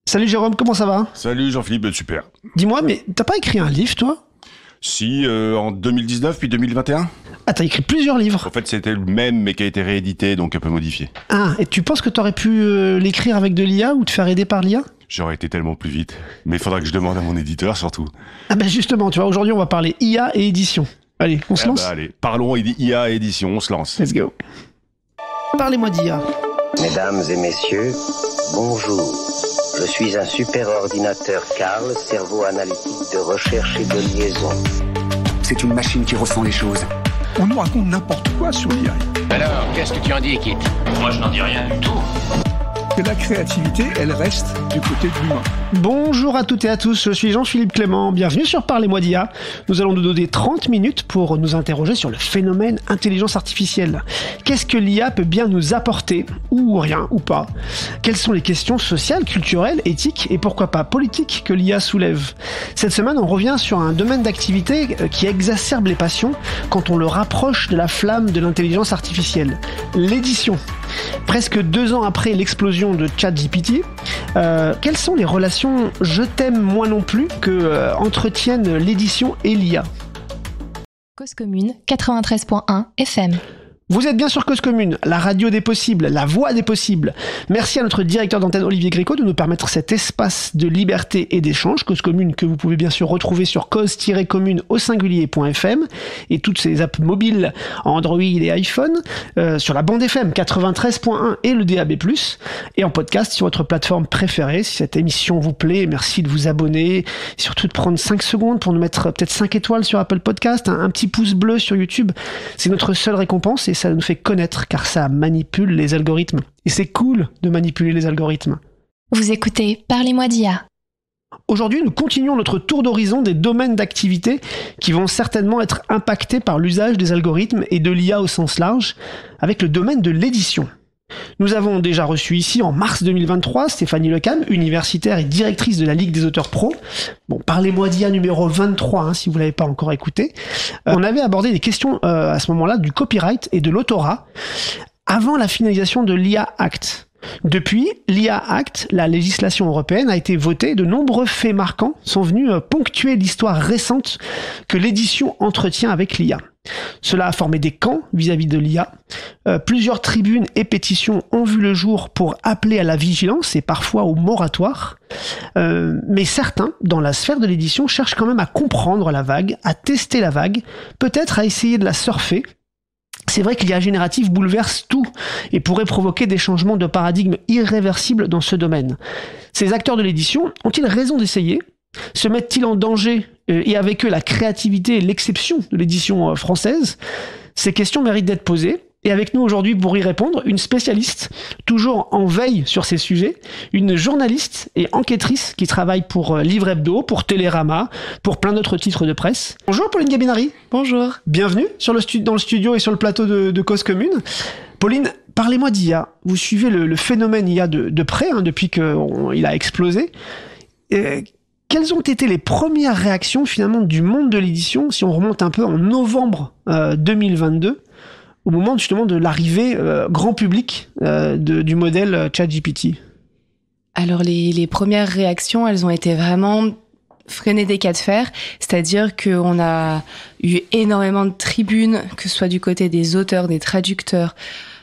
Salut Jérôme, comment ça va? Salut Jean-Philippe, super. Dis-moi, mais t'as pas écrit un livre, toi? Si, en 2019 puis 2021. Ah, t'as écrit plusieurs livres. En fait, c'était le même, mais qui a été réédité, donc un peu modifié. Ah, et tu penses que t'aurais pu l'écrire avec de l'IA ou te faire aider par l'IA? J'aurais été tellement plus vite. Mais il faudra que je demande à mon éditeur, surtout. Ah ben justement, tu vois, aujourd'hui, on va parler IA et édition. Allez, on se lance? Allez, parlons IA et édition, on se lance. Let's go. Parlez-moi d'IA. Mesdames et messieurs, bonjour. Je suis un super ordinateur Carl, cerveau analytique de recherche et de liaison. C'est une machine qui ressent les choses. On nous raconte n'importe quoi sur l'IA. Alors, qu'est-ce que tu en dis, Kit? Moi, je n'en dis rien du tout. Que la créativité, elle reste du côté de l'humain. Bonjour à toutes et à tous, je suis Jean-Philippe Clément, bienvenue sur Parlez-moi d'IA. Nous allons nous donner 30 minutes pour nous interroger sur le phénomène intelligence artificielle. Qu'est-ce que l'IA peut bien nous apporter, ou rien, ou pas? Quelles sont les questions sociales, culturelles, éthiques et pourquoi pas politiques que l'IA soulève? Cette semaine, on revient sur un domaine d'activité qui exacerbe les passions quand on le rapproche de la flamme de l'intelligence artificielle, l'édition. Presque 2 ans après l'explosion de ChatGPT, quelles sont les relations je t'aime moi non plus que entretiennent l'édition et l'IA? Cause commune 93.1 FM. Vous êtes bien sur Cause Commune, la radio des possibles, la voix des possibles. Merci à notre directeur d'antenne Olivier Gréco de nous permettre cet espace de liberté et d'échange. Cause Commune que vous pouvez bien sûr retrouver sur cause-commune au singulier.fm et toutes ces apps mobiles Android et iPhone, sur la bande FM 93.1 et le DAB+, et en podcast sur votre plateforme préférée. Si cette émission vous plaît, merci de vous abonner, et surtout de prendre 5 secondes pour nous mettre peut-être 5 étoiles sur Apple Podcast, un petit pouce bleu sur YouTube. C'est notre seule récompense et ça nous fait connaître car ça manipule les algorithmes. Et c'est cool de manipuler les algorithmes. Vous écoutez Parlez-moi d'IA. Aujourd'hui, nous continuons notre tour d'horizon des domaines d'activité qui vont certainement être impactés par l'usage des algorithmes et de l'IA au sens large, avec le domaine de l'édition. Nous avons déjà reçu ici en mars 2023 Stéphanie Lecam, universitaire et directrice de la Ligue des auteurs pro. Bon, Parlez-moi d'IA numéro 23, si vous ne l'avez pas encore écouté. On avait abordé des questions à ce moment-là du copyright et de l'autorat avant la finalisation de l'IA Act. Depuis, l'IA Act, la législation européenne, a été votée. De nombreux faits marquants sont venus ponctuer l'histoire récente que l'édition entretient avec l'IA. Cela a formé des camps vis-à-vis de l'IA. Plusieurs tribunes et pétitions ont vu le jour pour appeler à la vigilance et parfois au moratoire. Mais certains, dans la sphère de l'édition, cherchent quand même à comprendre la vague, à tester la vague, peut-être à essayer de la surfer. C'est vrai que l'IA générative bouleverse tout et pourrait provoquer des changements de paradigme irréversibles dans ce domaine. Ces acteurs de l'édition ont-ils raison d'essayer ? Se mettent-ils en danger et avec eux la créativité et l'exception de l'édition française? Ces questions méritent d'être posées. Et avec nous aujourd'hui pour y répondre, une spécialiste, toujours en veille sur ces sujets, une journaliste et enquêtrice qui travaille pour Livre Hebdo, pour Télérama, pour plein d'autres titres de presse. Bonjour Pauline Gabinari. Bonjour. Bienvenue dans le studio et sur le plateau de Cause Commune. Pauline, parlez-moi d'IA. Vous suivez le phénomène IA de près, depuis qu'il a explosé. Quelles ont été les premières réactions finalement du monde de l'édition, si on remonte un peu en novembre 2022, au moment justement de l'arrivée grand public du modèle ChatGPT? Alors les premières réactions, elles ont été vraiment freiner des cas de fer, c'est-à-dire qu'on a eu énormément de tribunes, que ce soit du côté des auteurs, des traducteurs,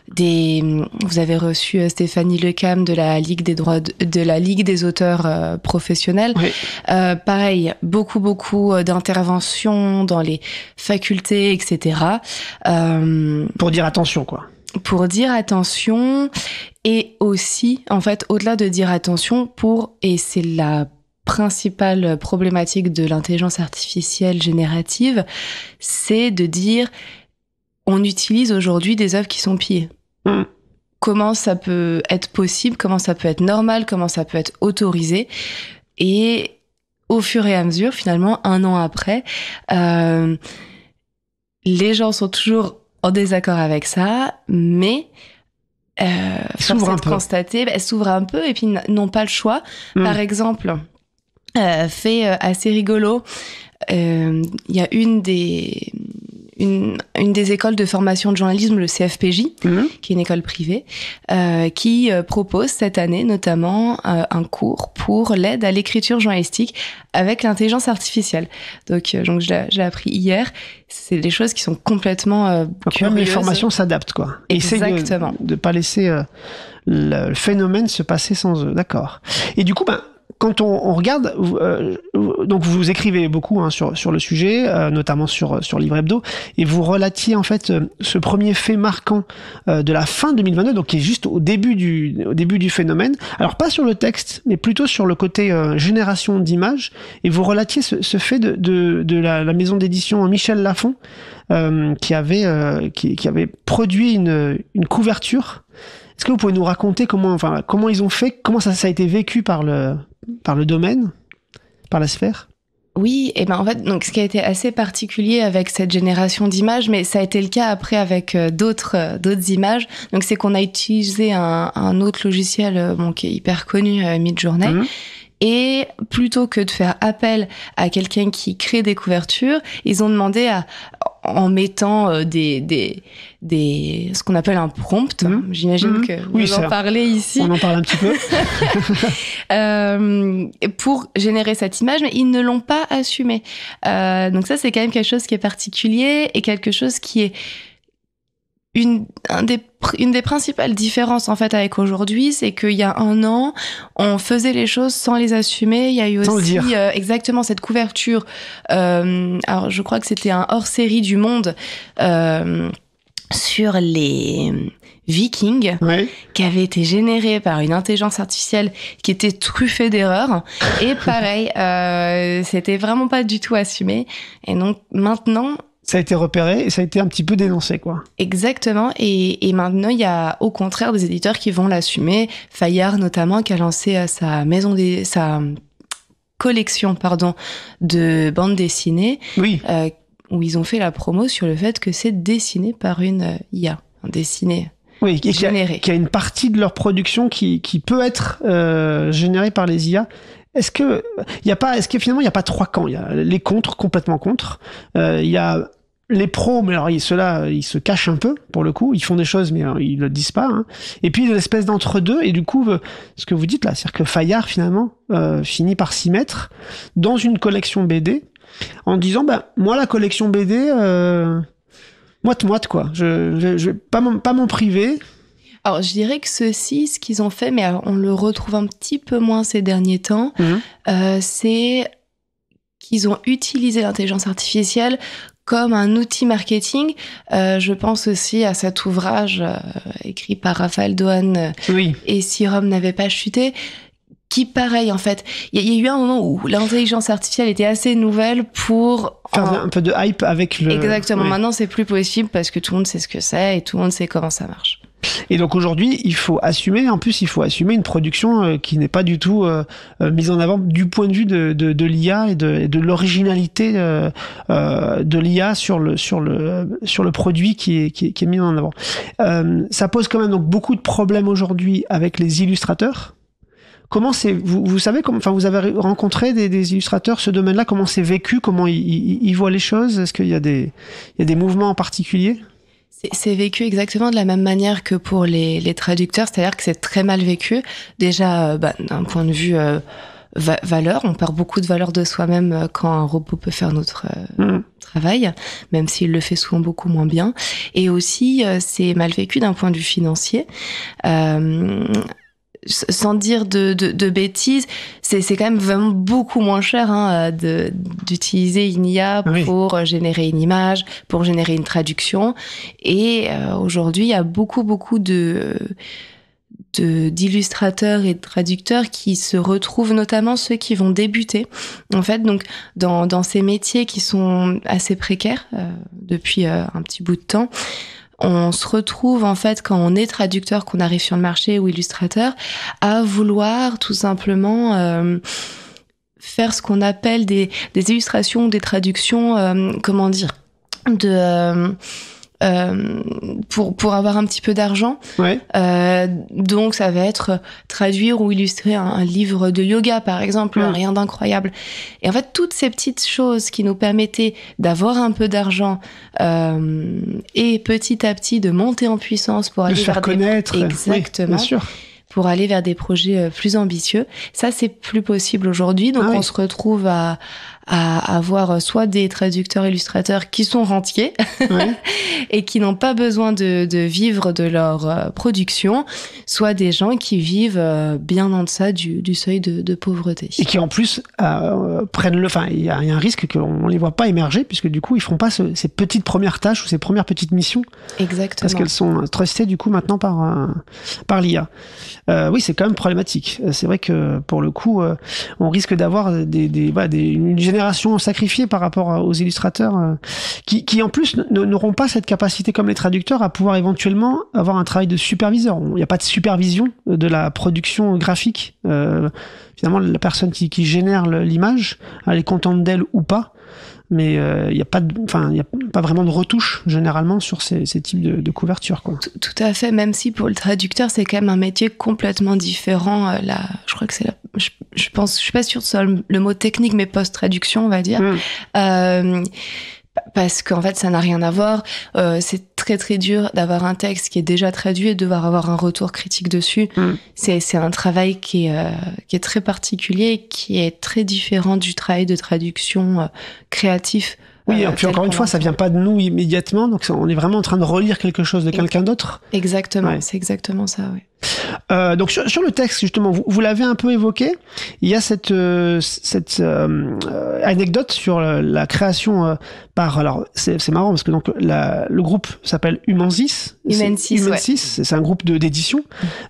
vous avez reçu Stéphanie Lecam de la Ligue des auteurs professionnels. Oui. Pareil, beaucoup d'interventions dans les facultés, etc. Pour dire attention, quoi. Pour dire attention, et aussi, en fait, au-delà de dire attention, et c'est la principale problématique de l'intelligence artificielle générative, c'est de dire on utilise aujourd'hui des œuvres qui sont pillées. Comment ça peut être possible, comment ça peut être normal, comment ça peut être autorisé. Et au fur et à mesure, finalement, 1 an après, les gens sont toujours en désaccord avec ça, mais force est de constater, elles s'ouvrent un peu et puis n'ont pas le choix. Par exemple, fait assez rigolo, il y a une des une des écoles de formation de journalisme, le CFPJ, qui est une école privée, qui propose cette année notamment un cours pour l'aide à l'écriture journalistique avec l'intelligence artificielle. Donc je l'ai appris hier. C'est des choses qui sont complètement donc même les formations s'adaptent, quoi. Exactement. De pas laisser le phénomène se passer sans eux. D'accord. Et du coup, quand on regarde, donc vous écrivez beaucoup sur le sujet, notamment sur Livre Hebdo, et vous relatiez en fait ce premier fait marquant de la fin 2022, donc qui est juste au début du phénomène. Alors pas sur le texte, mais plutôt sur le côté génération d'images. Et vous relatiez ce fait de la maison d'édition Michel Lafon, qui avait produit une couverture. Est-ce que vous pouvez nous raconter comment ils ont fait, comment ça a été vécu par le domaine, par la sphère? Oui, et en fait, donc ce qui a été assez particulier avec cette génération d'images, mais ça a été le cas après avec d'autres images. Donc c'est qu'on a utilisé un autre logiciel qui est hyper connu, Midjourney. Et plutôt que de faire appel à quelqu'un qui crée des couvertures, ils ont demandé en mettant ce qu'on appelle un prompt. J'imagine que vous en parlez ici. On en parle un petit peu. Pour générer cette image, mais ils ne l'ont pas assumé. Donc ça, c'est quand même quelque chose qui est particulier et quelque chose qui est une des principales différences en fait avec aujourd'hui, c'est qu'il y a un an, on faisait les choses sans les assumer. Il y a eu aussi exactement cette couverture. Alors je crois que c'était un hors-série du Monde sur les Vikings, qui avait été généré par une intelligence artificielle qui était truffée d'erreurs. Et pareil, c'était vraiment pas du tout assumé. Et donc maintenant, ça a été repéré et ça a été un petit peu dénoncé, quoi. Exactement. Et maintenant, il y a au contraire des éditeurs qui vont l'assumer. Fayard, notamment, qui a lancé sa collection, de bandes dessinées. Oui. Où ils ont fait la promo sur le fait que c'est dessiné par une IA. Dessiné. Oui, généré. Qui a une partie de leur production qui peut être générée par les IA. Est-ce que finalement il n'y a pas trois camps? Il y a les contre, complètement contre. Il y a les pros, mais alors ceux-là, ils se cachent un peu, pour le coup. Ils font des choses, mais ils le disent pas. Et puis, il y a une espèce d'entre-deux. Et du coup, ce que vous dites là, c'est-à-dire que Fayard, finalement, finit par s'y mettre dans une collection BD, en disant, moi, la collection BD, moite-moite, quoi. Je vais pas m'en priver. Alors, je dirais que ce qu'ils ont fait, mais on le retrouve un petit peu moins ces derniers temps, c'est qu'ils ont utilisé l'intelligence artificielle comme un outil marketing. Je pense aussi à cet ouvrage écrit par Raphaël Dohan et Si Rome n'avait pas chuté, qui, pareil, en fait, il y a eu un moment où l'intelligence artificielle était assez nouvelle pour faire un peu de hype avec le... Exactement. Maintenant, c'est plus possible parce que tout le monde sait ce que c'est et tout le monde sait comment ça marche. Et donc aujourd'hui, il faut assumer une production qui n'est pas du tout mise en avant du point de vue de l'IA et de l'originalité de l'IA sur le produit qui est mis en avant. Ça pose quand même donc beaucoup de problèmes aujourd'hui avec les illustrateurs. Comment vous savez vous avez rencontré des illustrateurs, ce domaine-là, comment c'est vécu, comment ils voient les choses? Est-ce qu'il y a des mouvements en particulier? C'est vécu exactement de la même manière que pour les traducteurs, c'est-à-dire que c'est très mal vécu. Déjà, d'un point de vue valeur, on perd beaucoup de valeur de soi-même quand un robot peut faire notre travail, même s'il le fait souvent beaucoup moins bien. Et aussi, c'est mal vécu d'un point de vue financier. Sans dire de bêtises, c'est quand même vraiment beaucoup moins cher d'utiliser une IA pour générer une image, pour générer une traduction. Et aujourd'hui, il y a beaucoup d'illustrateurs et de traducteurs qui se retrouvent, notamment ceux qui vont débuter, en fait, donc dans ces métiers qui sont assez précaires depuis un petit bout de temps. On se retrouve, en fait, quand on est traducteur, qu'on arrive sur le marché ou illustrateur, à vouloir tout simplement faire ce qu'on appelle des illustrations ou des traductions, pour avoir un petit peu d'argent. Ouais. Donc ça va être traduire ou illustrer un livre de yoga par exemple, rien d'incroyable. Et en fait toutes ces petites choses qui nous permettaient d'avoir un peu d'argent et petit à petit de monter en puissance pour aller de se faire connaître. Exactement. Oui, bien sûr. Pour aller vers des projets plus ambitieux. Ça, c'est plus possible aujourd'hui. Donc, on se retrouve à avoir soit des traducteurs illustrateurs qui sont rentiers et qui n'ont pas besoin de vivre de leur production, soit des gens qui vivent bien en deçà du seuil de pauvreté. Et qui en plus prennent enfin, il y a un risque qu'on les voit pas émerger puisque du coup ils feront pas ces petites premières tâches ou ces premières petites missions. Exactement. Parce qu'elles sont trustées du coup maintenant par l'IA. Oui, c'est quand même problématique. C'est vrai que pour le coup, on risque d'avoir une génération sacrifiée par rapport aux illustrateurs qui en plus n'auront pas cette capacité comme les traducteurs à pouvoir éventuellement avoir un travail de superviseur. Il n'y a pas de supervision de la production graphique. Finalement, la personne qui génère l'image, elle est contente d'elle ou pas. Mais il y a pas vraiment de retouche généralement sur ces types de couvertures, quoi. Tout à fait, même si pour le traducteur c'est quand même un métier complètement différent. Je crois que c'est je pense, je suis pas sûre de ça le mot technique, mais post-traduction on va dire. Parce qu'en fait ça n'a rien à voir. C'est très très dur d'avoir un texte qui est déjà traduit et de devoir avoir un retour critique dessus. C'est un travail qui est très particulier, qui est très différent du travail de traduction créatif. Oui, et puis encore une fois, ça vient pas de nous immédiatement, donc on est vraiment en train de relire quelque chose de quelqu'un d'autre. Exactement, ouais. C'est exactement ça, oui. Donc sur le texte, justement, vous l'avez un peu évoqué, il y a cette anecdote sur la création alors c'est marrant parce que donc le groupe s'appelle Humansis. C'est un groupe d'édition.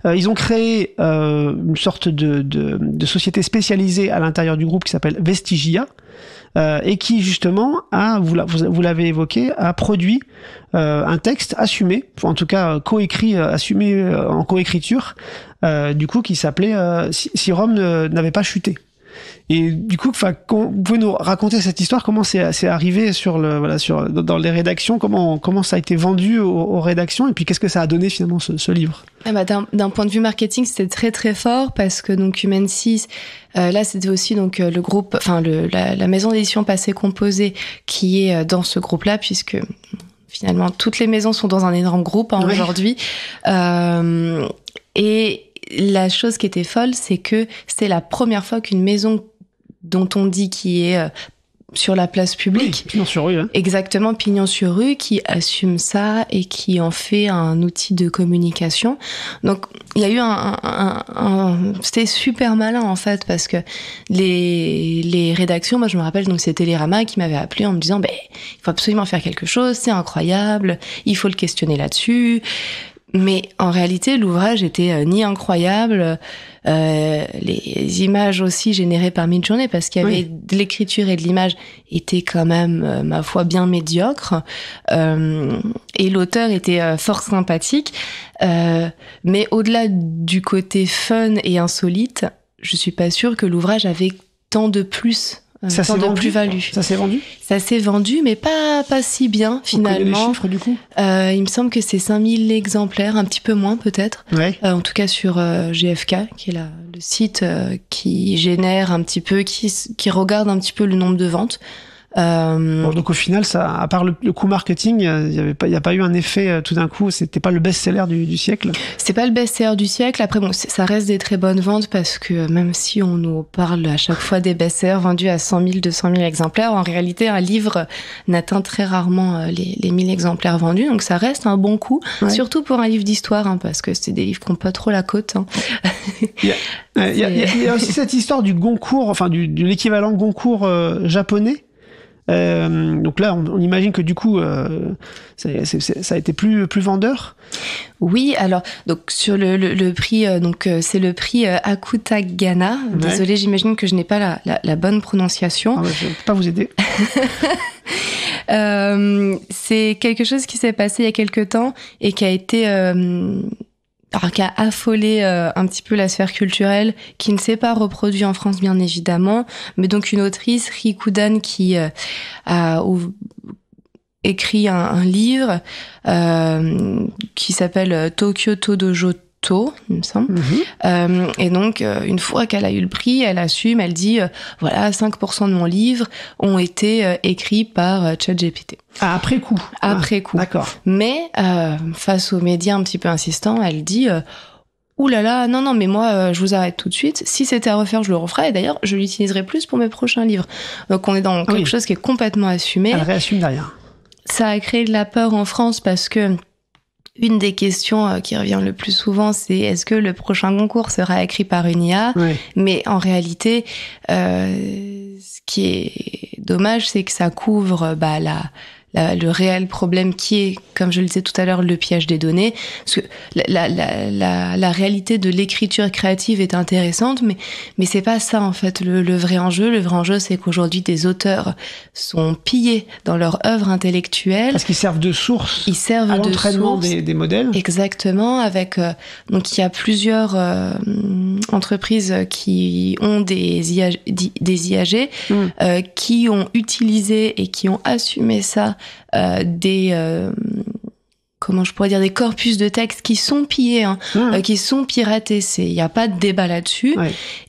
Ils ont créé une sorte de société spécialisée à l'intérieur du groupe qui s'appelle Vestigia. Et qui justement vous l'avez évoqué, a produit un texte assumé, en tout cas coécrit, assumé en coécriture, du coup qui s'appelait Si Rome n'avait pas chuté. Et du coup, vous pouvez nous raconter cette histoire, comment c'est arrivé dans les rédactions, comment ça a été vendu aux rédactions, et puis qu'est-ce que ça a donné finalement ce livre? D'un point de vue marketing, c'était très très fort parce que donc Humansis, là c'était aussi donc le groupe, enfin la maison d'édition Passé Composé qui est dans ce groupe-là, puisque finalement toutes les maisons sont dans un énorme groupe aujourd'hui. Et la chose qui était folle, c'est que c'était la première fois qu'une maison dont on dit qui est sur la place publique. Oui, pignon sur rue. Hein. Exactement, pignon sur rue, qui assume ça et qui en fait un outil de communication. Donc, il y a eu c'était super malin, en fait, parce que les rédactions, moi, je me rappelle, donc, c'est Télérama qui m'avait appelé en me disant, il faut absolument faire quelque chose, c'est incroyable, il faut le questionner là-dessus. Mais en réalité, l'ouvrage était ni incroyable, les images aussi générées par Midjourney, parce qu'il y avait de l'écriture et de l'image, étaient quand même, ma foi, bien médiocres. Et l'auteur était fort sympathique. Mais au-delà du côté fun et insolite, je suis pas sûre que l'ouvrage avait tant de plus. Ça s'est vendu. Plus-value. Ça s'est vendu. Ça s'est vendu, mais pas si bien, finalement. Vous connaissez les chiffres, du coup? Il me semble que c'est 5000 exemplaires, un petit peu moins, peut-être. Ouais. En tout cas, sur GFK, qui est le site qui génère un petit peu, qui regarde un petit peu le nombre de ventes. Donc au final, ça, à part le coût marketing, il y a pas eu un effet tout d'un coup. C'était pas le best-seller du siècle. C'est pas le best-seller du siècle. Après, ça reste des très bonnes ventes parce que même si on nous parle à chaque fois des best-sellers vendus à 100 000, 200 000 exemplaires, en réalité, un livre n'atteint très rarement les 1000 exemplaires vendus. Donc ça reste un bon coup, surtout pour un livre d'histoire, parce que c'est des livres qui n'ont pas trop la cote. Il y a aussi cette histoire du Goncourt, enfin de l'équivalent Goncourt japonais. Donc là, on imagine que du coup, ça a été plus vendeur. Oui, alors donc sur le prix, c'est le prix Akutagana. Désolée, j'imagine que je n'ai pas la bonne prononciation. Je ne peux pas vous aider. C'est quelque chose qui s'est passé il y a quelque temps et qui a été qui a affolé un petit peu la sphère culturelle, qui ne s'est pas reproduit en France bien évidemment, mais donc une autrice, Rikudan, qui écrit un livre qui s'appelle Tokyo Dojo, il me semble. Et donc, une fois qu'elle a eu le prix, elle assume, elle dit, voilà, 5% de mon livre ont été écrits par ChatGPT. Ah, après coup. Après coup. D'accord. Mais, face aux médias un petit peu insistants, elle dit, ouh là là, non, mais moi, je vous arrête tout de suite. Si c'était à refaire, je le referais. Et d'ailleurs, je l'utiliserai plus pour mes prochains livres. Donc, on est dans quelque chose qui est complètement assumé. Elle réassume derrière. Ça a créé de la peur en France parce que une des questions qui revient le plus souvent, c'est est-ce que le prochain concours sera écrit par une IA ? Mais en réalité, ce qui est dommage, c'est que ça couvre le réel problème qui est, comme je le disais tout à l'heure, le piège des données. Parce que la réalité de l'écriture créative est intéressante, mais c'est pas ça en fait le vrai enjeu. Le vrai enjeu, c'est qu'aujourd'hui des auteurs sont pillés dans leur œuvre intellectuelle. Parce qu'ils servent de source. Ils servent à de l'entraînement source. des modèles. Exactement. Avec donc il y a plusieurs entreprises qui ont des IAG qui ont utilisé et qui ont assumé ça. Comment je pourrais dire, des corpus de textes qui sont pillés, qui sont piratés. Il n'y a pas de débat là-dessus.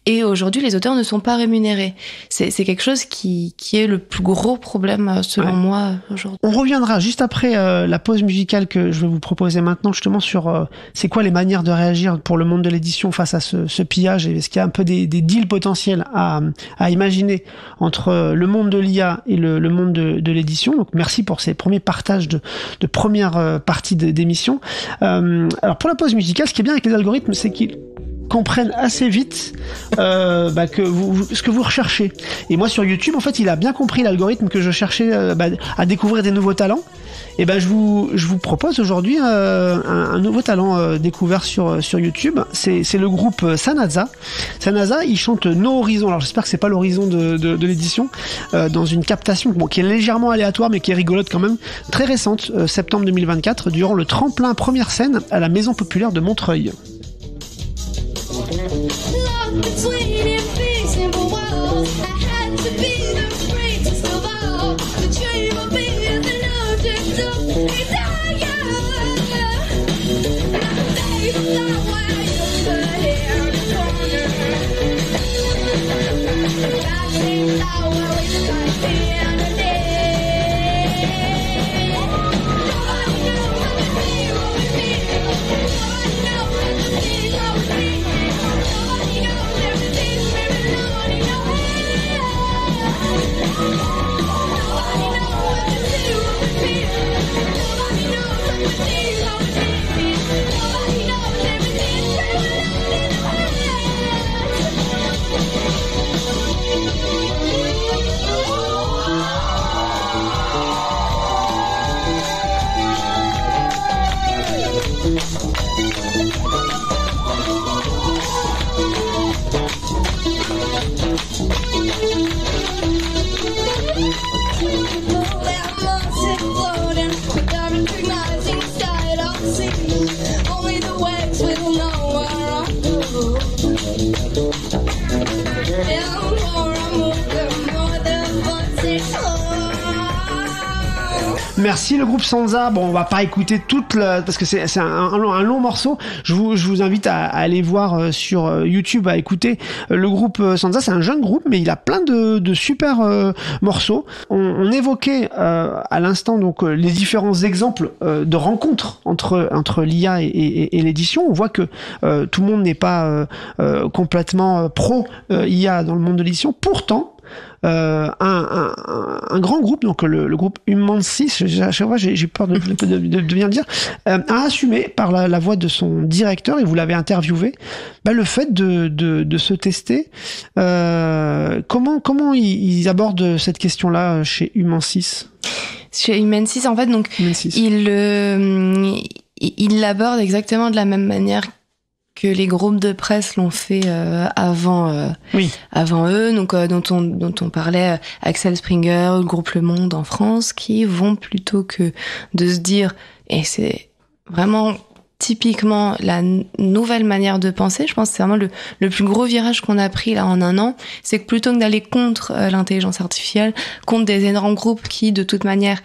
Et aujourd'hui, les auteurs ne sont pas rémunérés. C'est quelque chose qui est le plus gros problème, selon moi, aujourd'hui. On reviendra juste après la pause musicale que je vais vous proposer maintenant, justement, sur c'est quoi les manières de réagir pour le monde de l'édition face à ce pillage, et est-ce qu'il y a un peu des deals potentiels à imaginer entre le monde de l'IA et le monde de l'édition. Donc, merci pour ces premiers partages de première partie d'émission. Alors, pour la pause musicale, ce qui est bien avec les algorithmes, c'est qu'ils comprennent assez vite que ce que vous recherchez. Et moi, sur YouTube, en fait, il a bien compris l'algorithme que je cherchais à découvrir des nouveaux talents. Et je vous propose aujourd'hui un nouveau talent découvert sur YouTube. C'est le groupe Sanaza. Sanaza, il chante No Horizon. Alors j'espère que c'est pas l'horizon de l'édition, dans une captation qui est légèrement aléatoire mais qui est rigolote quand même, très récente, septembre 2024, durant le tremplin première scène à la Maison Populaire de Montreuil. Merci le groupe Sansa. Bon, on va pas écouter parce que c'est un long morceau. Je vous invite à aller voir sur YouTube, à écouter le groupe Sansa. C'est un jeune groupe, mais il a plein de super morceaux. On évoquait à l'instant donc les différents exemples de rencontres entre l'IA et l'édition. On voit que tout le monde n'est pas complètement pro IA dans le monde de l'édition. Pourtant, un grand groupe, donc le groupe Humansis, à chaque fois j'ai peur de bien le dire, a assumé par la voix de son directeur, et vous l'avez interviewé, le fait de se tester. Comment ils abordent cette question-là chez Humansis ? Chez Humansis, en fait, donc il l'aborde exactement de la même manière que les groupes de presse l'ont fait avant eux, donc dont on parlait, Axel Springer, le groupe Le Monde en France, qui vont plutôt que de se dire, et c'est vraiment typiquement la nouvelle manière de penser. Je pense que c'est vraiment le plus gros virage qu'on a pris là en un an. C'est que plutôt que d'aller contre l'intelligence artificielle, contre des énormes groupes qui, de toute manière,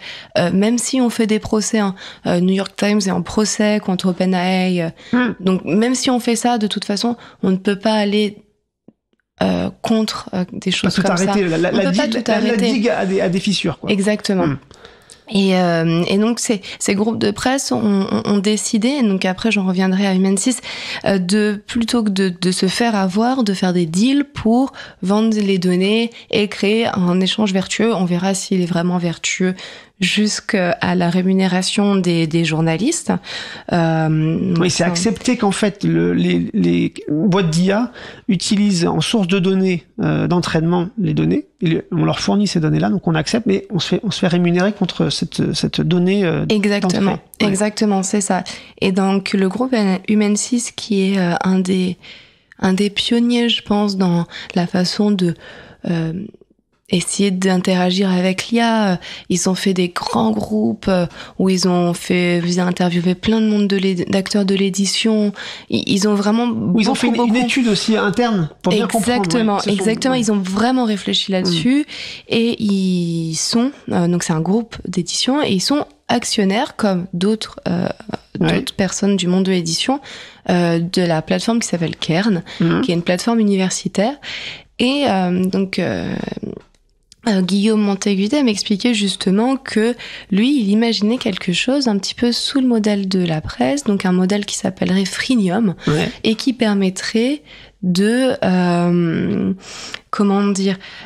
même si on fait des procès, New York Times est en procès contre OpenAI, donc même si on fait ça, de toute façon, on ne peut pas aller contre des choses comme ça. La digue a des fissures, quoi. Exactement. Et donc ces groupes de presse ont décidé, et donc après j'en reviendrai à Human6, de plutôt que de se faire avoir, de faire des deals pour vendre les données et créer un échange vertueux. On verra s'il est vraiment vertueux jusqu'à la rémunération des journalistes. Oui, c'est accepté qu'en fait les boîtes d'IA utilisent en source de données d'entraînement les données. On leur fournit ces données-là, donc on accepte, mais on se fait rémunérer contre cette donnée. Exactement, exactement, c'est ça. Et donc le groupe Human6, qui est un des pionniers, je pense, dans la façon de essayer d'interagir avec l'IA. Ils ont fait des grands groupes où ils ont interviewé plein de monde d'acteurs de l'édition. Ils ont vraiment ils ont fait une étude aussi interne pour bien comprendre. Exactement. Ils ont vraiment réfléchi là-dessus et ils sont donc c'est un groupe d'édition et ils sont actionnaires comme d'autres personnes du monde de l'édition de la plateforme qui s'appelle Kern, qui est une plateforme universitaire et donc Guillaume Montegudet m'expliquait justement que lui, il imaginait quelque chose un petit peu sous le modèle de la presse, donc un modèle qui s'appellerait Freemium et qui permettrait de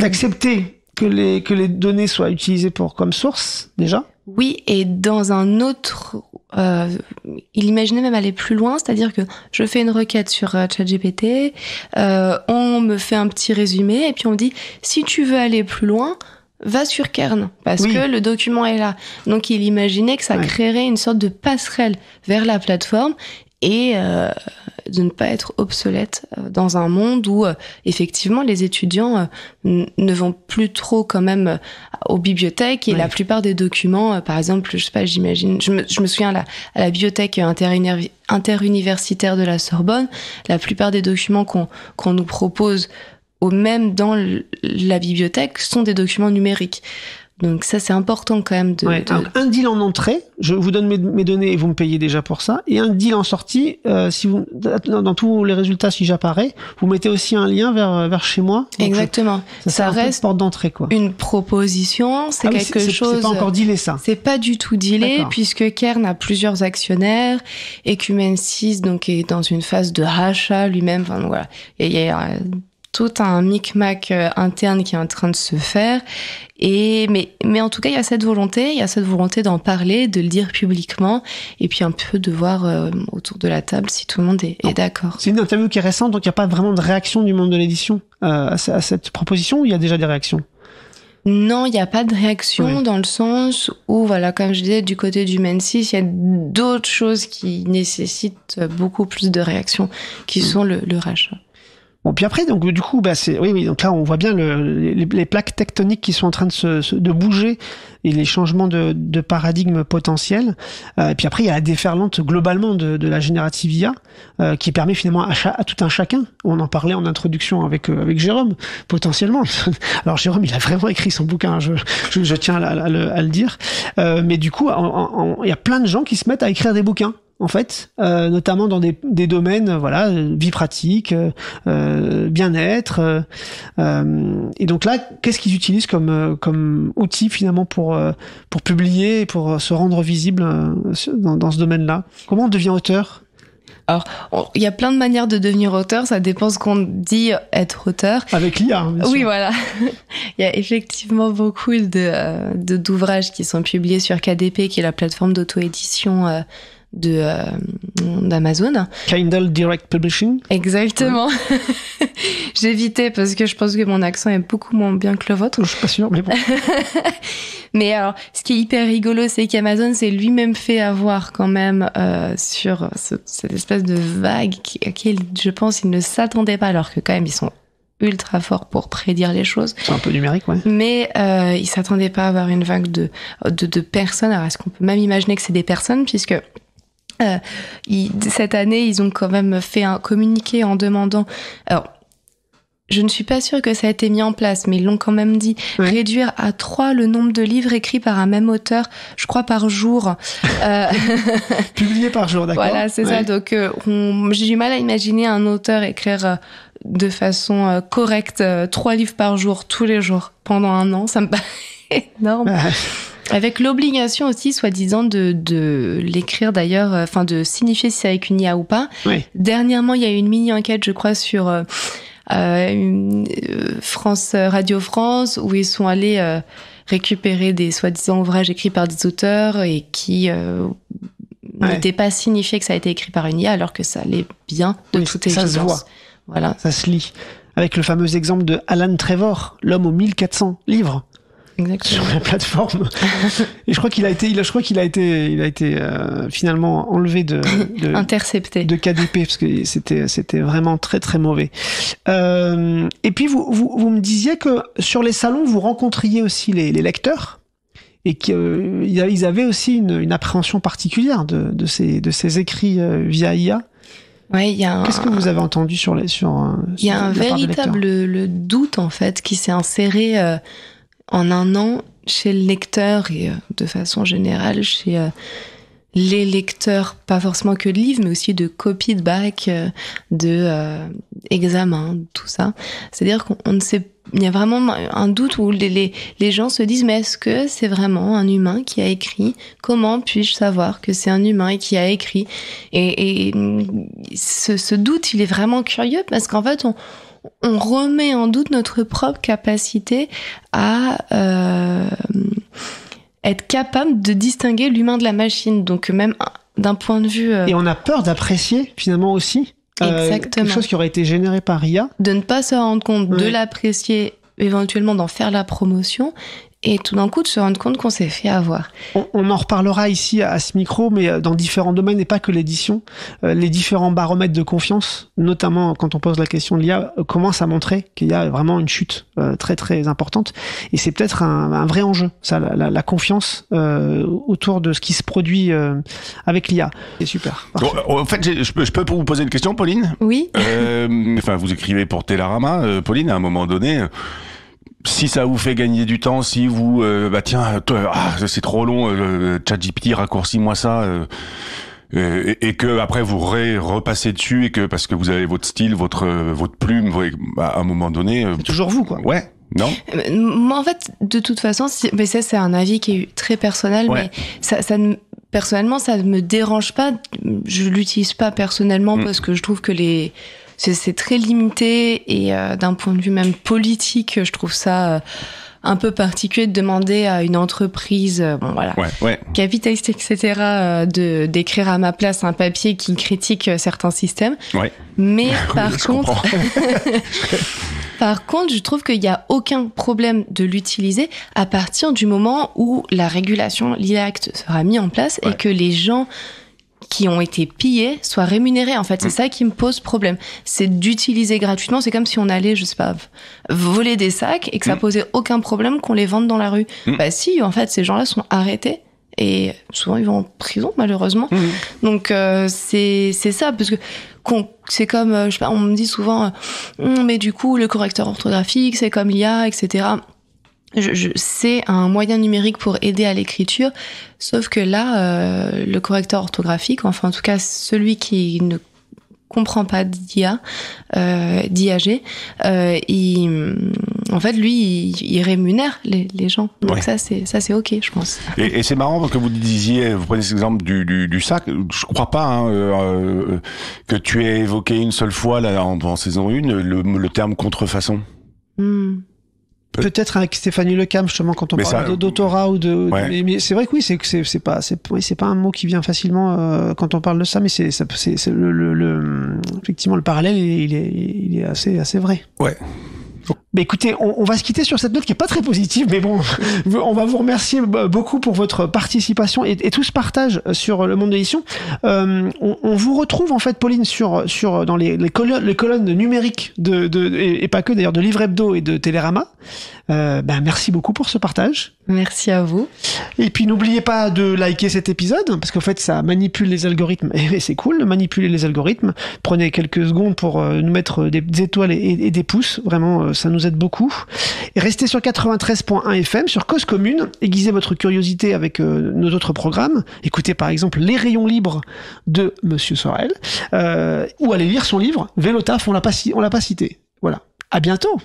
d'accepter que les données soient utilisées comme source déjà. Oui, et dans un autre... il imaginait même aller plus loin, c'est-à-dire que je fais une requête sur ChatGPT, on me fait un petit résumé, et puis on me dit, si tu veux aller plus loin, va sur Kern, parce que le document est là. Donc il imaginait que ça créerait une sorte de passerelle vers la plateforme, et de ne pas être obsolète dans un monde où effectivement les étudiants ne vont plus trop quand même aux bibliothèques et la plupart des documents, par exemple, je sais pas, j'imagine, je me souviens à la bibliothèque interuniversitaire de la Sorbonne, la plupart des documents qu'on nous propose ou même dans la bibliothèque sont des documents numériques. Donc ça, c'est important quand même Alors, un deal en entrée, je vous donne mes données et vous me payez déjà pour ça. Et un deal en sortie, si vous, dans tous les résultats, si j'apparais, vous mettez aussi un lien vers chez moi. Donc exactement. Ça reste porte d'entrée, quoi. Une proposition, c'est quelque chose. C'est pas encore dealé, ça. C'est pas du tout dealé, puisque Kern a plusieurs actionnaires et Human6 donc est dans une phase de rachat lui-même. Enfin voilà. Et il y a tout un micmac interne qui est en train de se faire. Mais en tout cas, il y a cette volonté d'en parler, de le dire publiquement, et puis un peu de voir autour de la table si tout le monde est d'accord. C'est une interview qui est récente, donc il n'y a pas vraiment de réaction du monde de l'édition à cette proposition, ou il y a déjà des réactions? Non, il n'y a pas de réaction dans le sens où, voilà, comme je disais, du côté du Human6, il y a d'autres choses qui nécessitent beaucoup plus de réaction, qui sont le rachat. Bon, puis après, donc du coup, donc là, on voit bien les plaques tectoniques qui sont en train de bouger et les changements de paradigme potentiels. Et puis après, il y a la déferlante globalement de la générative IA qui permet finalement à tout un chacun. On en parlait en introduction avec Jérôme, potentiellement. Alors Jérôme, il a vraiment écrit son bouquin, je tiens à le dire. Mais du coup, il y a plein de gens qui se mettent à écrire des bouquins. En fait, notamment dans des domaines, voilà, vie pratique, bien-être. Et donc là, qu'est-ce qu'ils utilisent comme outil finalement pour publier, pour se rendre visible dans ce domaine-là? Comment on devient auteur? Alors, il y a plein de manières de devenir auteur, ça dépend ce qu'on dit être auteur. Avec l'IA, bien sûr. Oui, voilà. Il y a effectivement beaucoup d'ouvrages qui sont publiés sur KDP, qui est la plateforme d'auto-édition d'Amazon. Kindle Direct Publishing. Exactement. Ouais. J'évitais parce que je pense que mon accent est beaucoup moins bien que le vôtre. Je suis pas sûr, mais bon. Mais alors, ce qui est hyper rigolo, c'est qu'Amazon s'est lui-même fait avoir quand même sur cette espèce de vague à laquelle je pense ils ne s'attendaient pas, alors que quand même ils sont ultra forts pour prédire les choses. C'est un peu numérique, ouais. Mais ils s'attendaient pas à avoir une vague de personnes. Alors est-ce qu'on peut même imaginer que c'est des personnes, puisque Cette année, ils ont quand même fait un communiqué en demandant... Alors, je ne suis pas sûre que ça a été mis en place, mais ils l'ont quand même dit. Oui. Réduire à 3 le nombre de livres écrits par un même auteur, je crois par jour. Publié par jour, d'accord. Voilà, c'est ça. Donc, j'ai du mal à imaginer un auteur écrire de façon correcte 3 livres par jour, tous les jours, pendant 1 an. Ça me paraît énorme. Avec l'obligation aussi, soi-disant, de l'écrire d'ailleurs, enfin de signifier si c'est avec une IA ou pas. Oui. Dernièrement, il y a eu une mini-enquête, je crois, sur Radio France, où ils sont allés récupérer des soi-disant ouvrages écrits par des auteurs et qui n'étaient pas signifiés que ça a été écrit par une IA, alors que ça allait bien de toute évidence. Ça se voit. Voilà. Ça se lit. Avec le fameux exemple de Alan Trevor, l'homme aux 1400 livres. Exactement. Sur la plateforme. Et je crois qu'il a été finalement enlevé de intercepté de KDP parce que c'était vraiment très très mauvais. Et puis vous me disiez que sur les salons vous rencontriez aussi les lecteurs et qu'ils avaient aussi une appréhension particulière de ces écrits via IA. Ouais, Qu'est-ce que vous avez entendu il y a un véritable doute en fait qui s'est inséré en 1 an chez le lecteur et de façon générale chez les lecteurs, pas forcément que de livres, mais aussi de copies de bac, examens, tout ça. C'est-à-dire qu'on ne sait, il y a vraiment un doute où les gens se disent, mais est-ce que c'est vraiment un humain qui a écrit ? Comment puis-je savoir que c'est un humain qui a écrit ? Et ce doute, il est vraiment curieux parce qu'en fait, on remet en doute notre propre capacité à être capable de distinguer l'humain de la machine. Donc même d'un point de vue... Et on a peur d'apprécier finalement aussi exactement. Quelque chose qui aurait été généré par IA. De ne pas se rendre compte, de l'apprécier, éventuellement d'en faire la promotion, et tout d'un coup de se rendre compte qu'on s'est fait avoir. On en reparlera ici à ce micro, mais dans différents domaines et pas que l'édition. Les différents baromètres de confiance, notamment quand on pose la question de l'IA, commencent à montrer qu'il y a vraiment une chute très très importante. Et c'est peut-être un vrai enjeu, ça, la confiance autour de ce qui se produit avec l'IA. C'est super. Bon, en fait, je peux vous poser une question, Pauline ? Oui. Vous écrivez pour Télérama, Pauline, à un moment donné... Si ça vous fait gagner du temps, si vous, c'est trop long, ChatGPT, raccourcis-moi ça, et que après vous repassez dessus et que parce que vous avez votre style, votre plume, à un moment donné. C'est toujours vous, quoi. Ouais. Non. Moi, en fait, de toute façon, mais ça, c'est un avis qui est très personnel, mais personnellement, ça ne me dérange pas. Je l'utilise pas personnellement parce que je trouve que c'est très limité et d'un point de vue même politique, je trouve ça un peu particulier de demander à une entreprise, capitaliste, etc., d'écrire à ma place un papier qui critique certains systèmes. Ouais. Mais par contre, je trouve qu'il n'y a aucun problème de l'utiliser à partir du moment où la régulation, l'IA Act sera mis en place et que les gens qui ont été pillés soient rémunérés. En fait, c'est ça qui me pose problème. C'est d'utiliser gratuitement. C'est comme si on allait, je sais pas, voler des sacs et que ça posait aucun problème qu'on les vende dans la rue. Bah si, en fait, ces gens-là sont arrêtés et souvent ils vont en prison, malheureusement. Donc c'est ça, parce que c'est comme, je sais pas, on me dit souvent, mais du coup, le correcteur orthographique, c'est comme l'IA, etc. C'est un moyen numérique pour aider à l'écriture, sauf que là, le correcteur orthographique, enfin en tout cas celui qui ne comprend pas d'IA, d'IAG, en fait lui il rémunère les gens. Donc ça c'est ok, je pense. Et c'est marrant parce que vous prenez cet exemple du sac. Je crois pas que tu aies évoqué une seule fois là en saison 1 le terme contrefaçon. Peut-être avec Stéphanie Lecam justement quand on parle d'autorat ou de mais c'est vrai que oui, c'est pas un mot qui vient facilement quand on parle de ça, mais c'est effectivement le parallèle il est assez vrai. Ouais. Mais écoutez, on va se quitter sur cette note qui est pas très positive, mais bon, on va vous remercier beaucoup pour votre participation et tout ce partage sur le monde de l'édition. On vous retrouve en fait, Pauline, dans les colonnes numériques et pas que d'ailleurs, de Livre Hebdo et de Télérama. Merci beaucoup pour ce partage. Merci à vous. Et puis n'oubliez pas de liker cet épisode, parce qu'en fait ça manipule les algorithmes, et c'est cool de manipuler les algorithmes. Prenez quelques secondes pour nous mettre des étoiles et des pouces, vraiment ça nous aide beaucoup. Et restez sur 93.1 FM, sur Cause Commune, aiguisez votre curiosité avec nos autres programmes. Écoutez par exemple Les Rayons Libres de Monsieur Sorel, ou allez lire son livre Vélotaf, on l'a pas cité. Voilà. À bientôt.